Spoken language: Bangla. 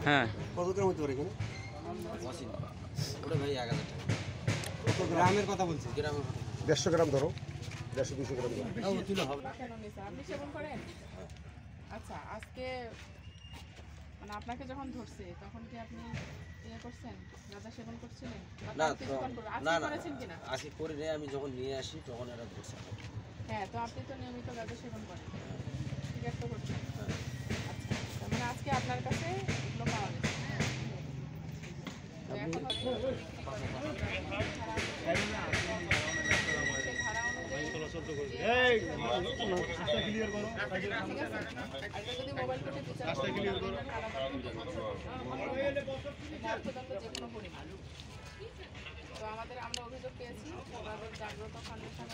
হ্যাঁ, কত গ্রাম হতে পারে এখানে? ওটা ভাই 1000 টাকা। কত গ্রামের কথা বলছি? গ্রামের কথা। 150 গ্রাম ধরো, 150-200 গ্রাম। তুলো হবে। কেন নিছে? আপনি সেবন করেন? আচ্ছা, আজকে মানে আপনাকে যখন ধরছে তখন কি আপনি ইয়ে করছেন, গাঁজা সেবন করছিলেন? না আজকে করেছেন কিনা? আজকে করি নাই, আমি যখন নিয়ে আসি তখন এরা ধরছে। হ্যাঁ, তো আপনি তো নিয়মিত গাঁজা সেবন করেন, সিগারেট তো করছেন। আচ্ছা, তার মানে আজকে আপনার কাছে এগুলো পাওয়া গেছে। তো এখন ধারা অনুযায়ী ঠিক আছে। আর যদি মোবাইল কোর্টে বিচার অর্থদণ্ড যে কোনো পরিমাণ। তো আমরা অভিযোগ পেয়েছি জাগ্রত ফাউন্ডেশন